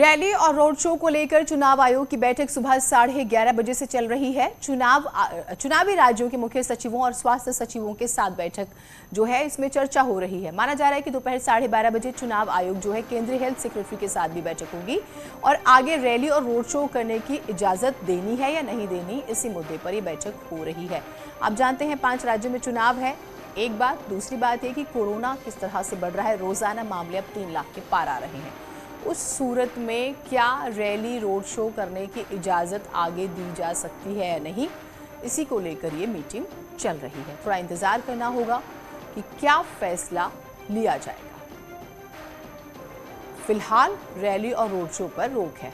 Rally और road show को लेकर चुनाव आयोग की बैठक सुबह 11:30 बजे से चल रही है। चुनावी राज्यों के मुख्य सचिवों और स्वास्थ्य सचिवों के साथ बैठक जो है इसमें चर्चा हो रही है। माना जा रहा है कि दोपहर 12:30 बजे चुनाव आयोग जो है केंद्रीय हेल्थ सेक्रेटरी के साथ भी बैठक होगी और आगे रैली और रोड शो करने की इजाजत देनी है या नहीं देनी, इसी मुद्दे पर यह बैठक हो रही है। आप जानते हैं 5 राज्यों में चुनाव है। एक बात, दूसरी बात यह कि कोरोना किस तरह से बढ़ रहा है, रोजाना मामले अब 3 लाख के पार आ रहे हैं। उस सूरत में क्या रैली रोड शो करने की इजाज़त आगे दी जा सकती है या नहीं, इसी को लेकर ये मीटिंग चल रही है। थोड़ा इंतज़ार करना होगा कि क्या फैसला लिया जाएगा। फिलहाल रैली और रोड शो पर रोक है।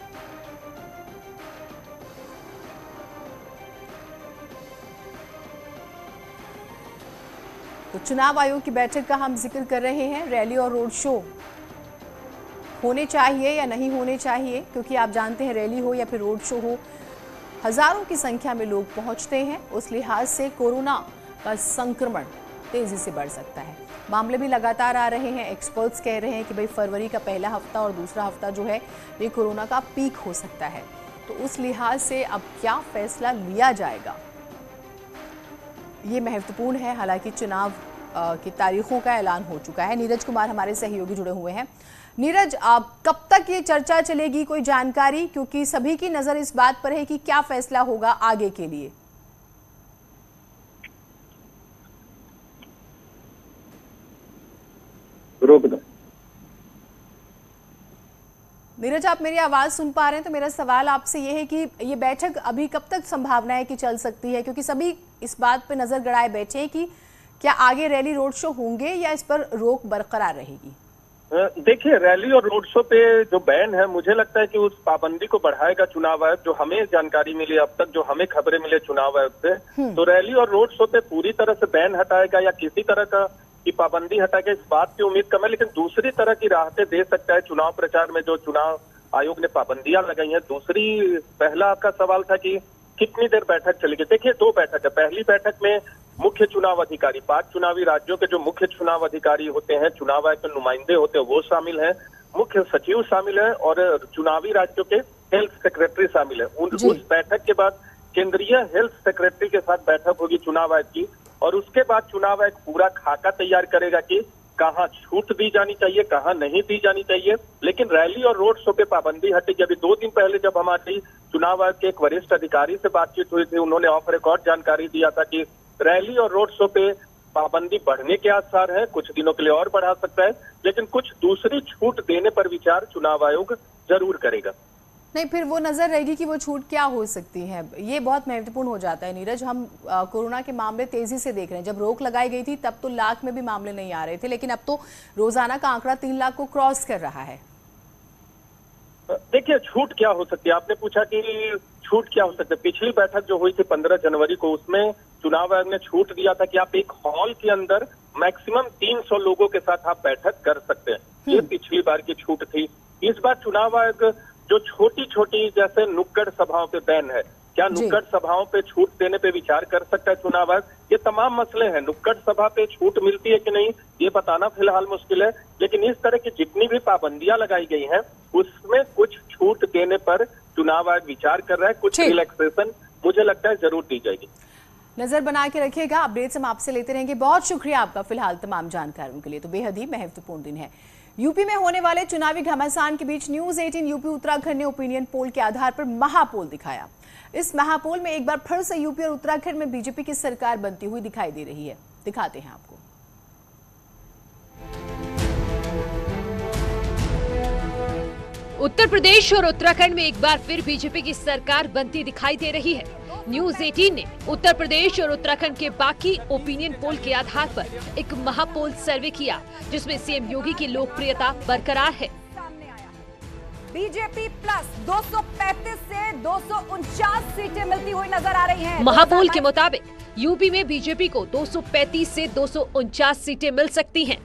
तो चुनाव आयोग की बैठक का हम जिक्र कर रहे हैं। रैली और रोड शो होने चाहिए या नहीं होने चाहिए, क्योंकि आप जानते हैं रैली हो या फिर रोड शो हो, हजारों की संख्या में लोग पहुंचते हैं। उस लिहाज से कोरोना का संक्रमण तेजी से बढ़ सकता है। मामले भी लगातार आ रहे हैं। एक्सपर्ट्स कह रहे हैं कि भाई फरवरी का पहला हफ्ता और दूसरा हफ्ता जो है ये कोरोना का पीक हो सकता है। तो उस लिहाज से अब क्या फैसला लिया जाएगा ये महत्वपूर्ण है। हालांकि चुनाव की तारीखों का ऐलान हो चुका है। नीरज कुमार हमारे सहयोगी जुड़े हुए हैं। नीरज, कब तक ये चर्चा चलेगी, कोई जानकारी? क्योंकि सभी की नजर इस बात पर है कि क्या फैसला होगा आगे के लिए। नीरज, आप मेरी आवाज सुन पा रहे हैं? तो मेरा सवाल आपसे ये है कि ये बैठक अभी कब तक संभावना है कि चल सकती है, क्योंकि सभी इस बात पे नजर गड़ाए बैठे हैं कि क्या आगे रैली रोड शो होंगे या इस पर रोक बरकरार रहेगी? देखिए, रैली और रोड शो पे जो बैन है, मुझे लगता है कि उस पाबंदी को बढ़ाएगा चुनाव आयोग। जो हमें जानकारी मिली अब तक, जो हमें खबरें मिले चुनाव आयोग से, तो रैली और रोड शो पे पूरी तरह से बैन हटाएगा या किसी तरह की पाबंदी हटाएगा, इस बात की उम्मीद कम है। लेकिन दूसरी तरह की राहतें दे सकता है चुनाव प्रचार में जो चुनाव आयोग ने पाबंदियां लगाई हैं। पहला आपका सवाल था कि कितनी देर बैठक चलेगी। देखिए, 2 बैठक है। पहली बैठक में मुख्य चुनाव अधिकारी, 5 चुनावी राज्यों के जो मुख्य चुनाव अधिकारी होते हैं, चुनाव आयोग के नुमाइंदे होते हैं, वो शामिल हैं, मुख्य सचिव शामिल है और चुनावी राज्यों के हेल्थ सेक्रेटरी शामिल है। उस बैठक के बाद केंद्रीय हेल्थ सेक्रेटरी के साथ बैठक होगी चुनाव आयोग की और उसके बाद चुनाव आयोग पूरा खाका तैयार करेगा कि कहाँ छूट दी जानी चाहिए, कहाँ नहीं दी जानी चाहिए। लेकिन रैली और रोड शो पे पाबंदी हटेगी। अभी 2 दिन पहले जब हमारी चुनाव आयोग के एक वरिष्ठ अधिकारी से बातचीत हुई थी, उन्होंने ऑफ रिकॉर्ड जानकारी दिया था कि रैली और रोड शो पे पाबंदी बढ़ने के आसार है, कुछ दिनों के लिए और बढ़ा सकता है, लेकिन कुछ दूसरी छूट देने पर विचार चुनाव आयोग जरूर करेगा। नहीं, फिर वो नजर रहेगी कि वो छूट क्या हो सकती है। ये बहुत महत्वपूर्ण हो जाता है नीरज। हम कोरोना के मामले तेजी से देख रहे हैं। जब रोक लगाई गई थी तब तो लाख में भी मामले नहीं आ रहे थे, लेकिन अब तो रोजाना का आंकड़ा 3 लाख को क्रॉस कर रहा है। देखिए, छूट क्या हो सकती है, आपने पूछा कि छूट क्या हो सकती है। पिछली बैठक जो हुई थी 15 जनवरी को, उसमें चुनाव आयोग ने छूट दिया था कि आप एक हॉल के अंदर मैक्सिमम 300 लोगों के साथ आप बैठक कर सकते हैं। ये पिछली बार की छूट थी। इस बार चुनाव आयोग जो छोटी छोटी जैसे नुक्कड़ सभाओं पे बैन है, क्या नुक्कड़ सभाओं पे छूट देने पे विचार कर सकता है चुनाव आयोग? ये तमाम मसले हैं। नुक्कड़ सभा पे छूट मिलती है कि नहीं, ये बताना फिलहाल मुश्किल है। लेकिन इस तरह की जितनी भी पाबंदियां लगाई गई हैं, उसमें कुछ छूट देने पर चुनाव आयोग विचार कर रहा है। कुछ रिलैक्सेशन मुझे लगता है जरूर दी जाएगी। नजर बना के रखिएगा। अपडेट्स हम आपसे लेते रहेंगे। बहुत शुक्रिया आपका फिलहाल तमाम जानकारियों के लिए। तो बेहद ही महत्वपूर्ण दिन है। यूपी में होने वाले चुनावी घमासान के बीच न्यूज 18 यूपी उत्तराखंड ने ओपिनियन पोल के आधार पर महापोल दिखाया। इस महापोल में एक बार फिर से यूपी और उत्तराखंड में बीजेपी की सरकार बनती हुई दिखाई दे रही है। दिखाते हैं आपको। उत्तर प्रदेश और उत्तराखंड में एक बार फिर बीजेपी की सरकार बनती दिखाई दे रही है। न्यूज 18 ने उत्तर प्रदेश और उत्तराखंड के बाकी ओपिनियन पोल के आधार पर एक महापोल सर्वे किया, जिसमें सीएम योगी की लोकप्रियता बरकरार है। बीजेपी प्लस 235 से 249 सीटें मिलती हुई नजर आ रही हैं। महापोल के मुताबिक यूपी में बीजेपी को 235 से 249 सीटें मिल सकती हैं।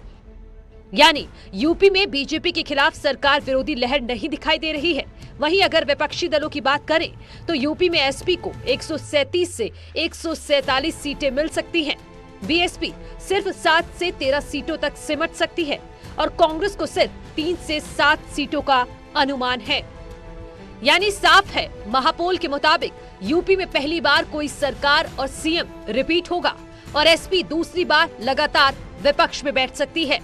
यानी यूपी में बीजेपी के खिलाफ सरकार विरोधी लहर नहीं दिखाई दे रही है। वहीं अगर विपक्षी दलों की बात करें तो यूपी में एसपी को 137 से 147 सीटें मिल सकती हैं। बीएसपी सिर्फ 7 से 13 सीटों तक सिमट सकती है और कांग्रेस को सिर्फ 3 से 7 सीटों का अनुमान है। यानी साफ है, महापोल के मुताबिक यूपी में पहली बार कोई सरकार और सीएम रिपीट होगा और एसपी दूसरी बार लगातार विपक्ष में बैठ सकती है।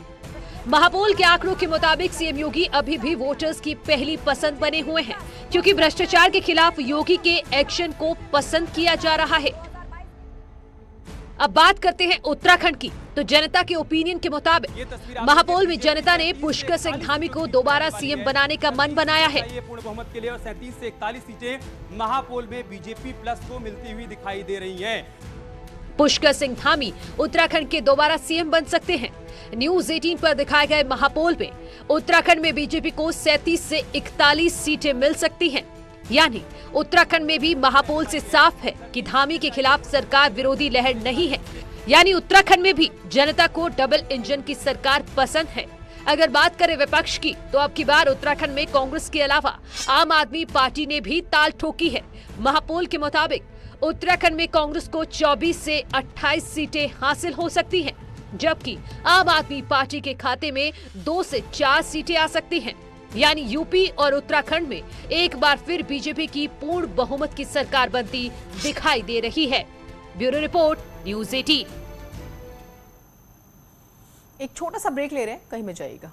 महापोल के आंकड़ों के मुताबिक सीएम योगी अभी भी वोटर्स की पहली पसंद बने हुए हैं, क्योंकि भ्रष्टाचार के खिलाफ योगी के एक्शन को पसंद किया जा रहा है। अब बात करते हैं उत्तराखंड की, तो जनता के ओपिनियन के मुताबिक महापोल में जनता ने पुष्कर सिंह धामी को दोबारा सीएम बनाने का मन बनाया है। पूर्ण बहुमत के लिए और 37 से 41 सीटें महापोल में बीजेपी प्लस को मिलती हुई दिखाई दे रही हैं। पुष्कर सिंह धामी उत्तराखंड के दोबारा सीएम बन सकते हैं। न्यूज 18 पर दिखाए गए महापोल में उत्तराखंड में बीजेपी को 37 से 41 सीटें मिल सकती हैं। यानी उत्तराखंड में भी महापोल से साफ है कि धामी के खिलाफ सरकार विरोधी लहर नहीं है। यानी उत्तराखंड में भी जनता को डबल इंजन की सरकार पसंद है। अगर बात करें विपक्ष की, तो अब की बार उत्तराखंड में कांग्रेस के अलावा आम आदमी पार्टी ने भी ताल ठोकी है। महापोल के मुताबिक उत्तराखंड में कांग्रेस को 24 से 28 सीटें हासिल हो सकती हैं, जबकि आम आदमी पार्टी के खाते में 2 से 4 सीटें आ सकती हैं। यानी यूपी और उत्तराखंड में एक बार फिर बीजेपी की पूर्ण बहुमत की सरकार बनती दिखाई दे रही है। Bureau report, news 18। एक छोटा सा ब्रेक ले रहे हैं, कहीं मत जाइएगा।